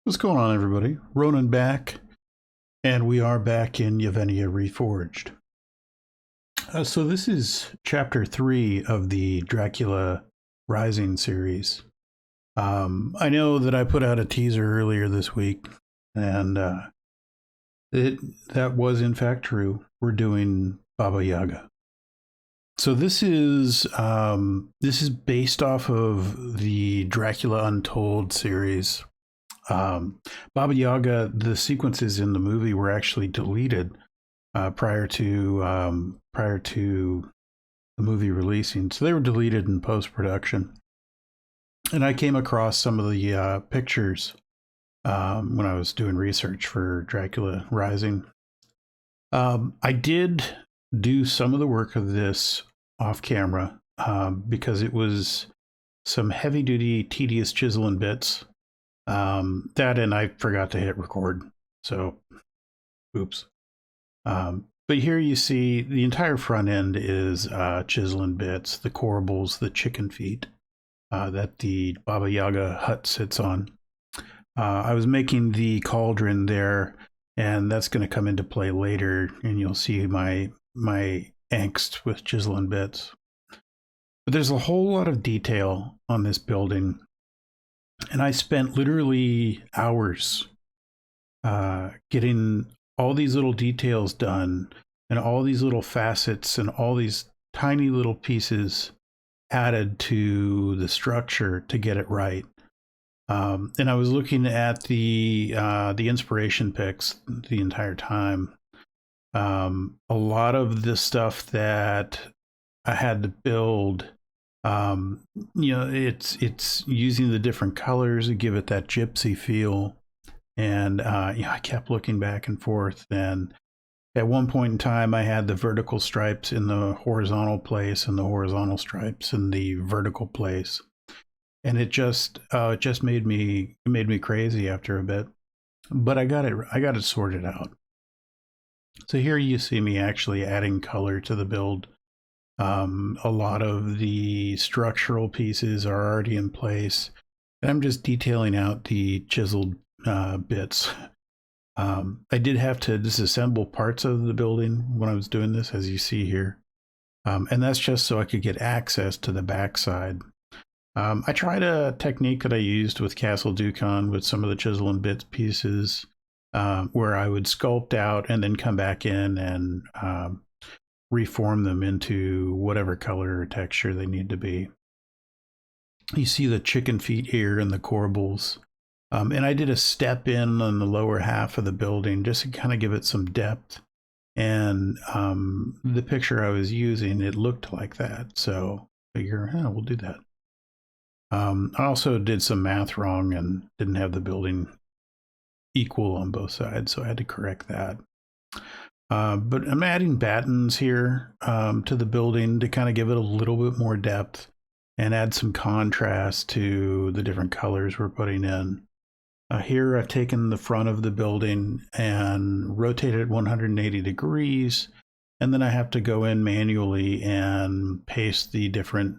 What's going on, everybody? Ronan back, and we are back in Yevenia Reforged. So this is chapter 3 of the Dracula Rising series. I know that I put out a teaser earlier this week, and that was in fact true. We're doing BabaYaga. So this is based off of the Dracula Untold series. Baba Yaga, the sequences in the movie were actually deleted prior to the movie releasing, so they were deleted in post production. And I came across some of the pictures when I was doing research for Dracula Rising. I did do some of the work of this off camera because it was some heavy duty, tedious chiseling bits. That and I forgot to hit record, so oops. But here you see the entire front end is chiseling bits, the corbels, the chicken feet that the Baba Yaga hut sits on. I was making the cauldron there, and that's going to come into play later, and you'll see my angst with chiseling bits. But there's a whole lot of detail on this building. And I spent literally hours getting all these little details done and all these little facets and all these tiny little pieces added to the structure to get it right. And I was looking at the inspiration pics the entire time. A lot of the stuff that I had to build, it's using the different colors to give it that gypsy feel. And I kept looking back and forth, and at one point in time I had the vertical stripes in the horizontal place and the horizontal stripes in the vertical place, and it just made me crazy after a bit, but I got it sorted out. So here you see me actually adding color to the build. A lot of the structural pieces are already in place, and I'm just detailing out the chiseled bits. I did have to disassemble parts of the building when I was doing this, as you see here, and that's just so I could get access to the backside. I tried a technique that I used with Castle Dukan with some of the chisel and bits pieces, where I would sculpt out and then come back in and reform them into whatever color or texture they need to be. You see the chicken feet here and the corbels. And I did a step in on the lower half of the building just to kind of give it some depth. And the picture I was using, it looked like that. So I figure, we'll do that. I also did some math wrong and didn't have the building equal on both sides, so I had to correct that. But I'm adding battens here to the building to kind of give it a little bit more depth and add some contrast to the different colors we're putting in. Here I've taken the front of the building and rotated it 180 degrees, and then I have to go in manually and paste the different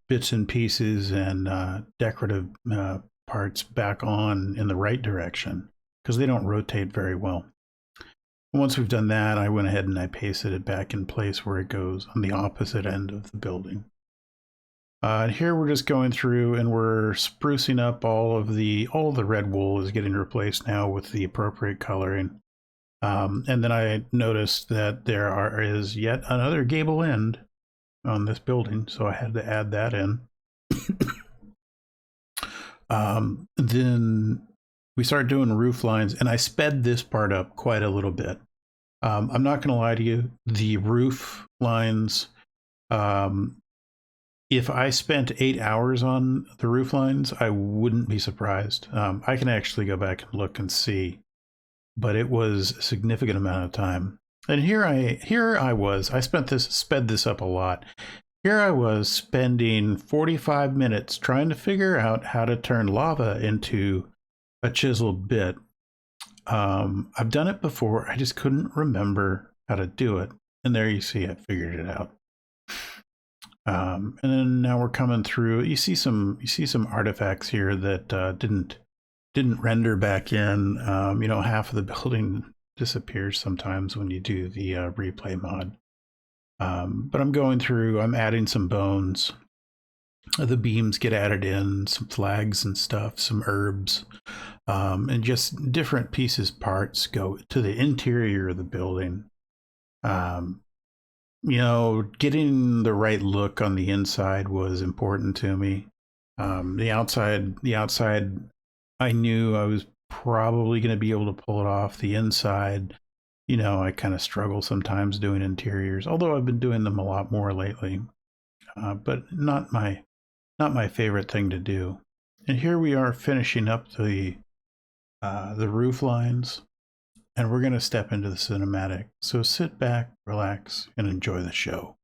bits and pieces and decorative parts back on in the right direction because they don't rotate very well. Once we've done that, I went ahead and I pasted it back in place where it goes on the opposite end of the building. Here we're just going through and we're sprucing up all the red wool is getting replaced now with the appropriate coloring. And then I noticed that there is yet another gable end on this building, so I had to add that in. Then we started doing roof lines, and I sped this part up quite a little bit. I'm not going to lie to you, the roof lines, if I spent 8 hours on the roof lines, I wouldn't be surprised. I can actually go back and look and see, but it was a significant amount of time. And here I was, sped this up a lot. Here I was spending 45 minutes trying to figure out how to turn lava into a chiseled bit. I've done it before, I just couldn't remember how to do it. And there you see, I figured it out. And then now we're coming through. You see some artifacts here that didn't didn't render back in. Half of the building disappears sometimes when you do the replay mod. But I'm adding some bones. The beams get added in, some flags and stuff, some herbs, and just different pieces, parts go to the interior of the building. Getting the right look on the inside was important to me. The outside, I knew I was probably going to be able to pull it off. The inside, I kind of struggle sometimes doing interiors, although I've been doing them a lot more lately. But not my favorite thing to do. And here we are finishing up the roof lines, and we're going to step into the cinematic. So sit back, relax, and enjoy the show.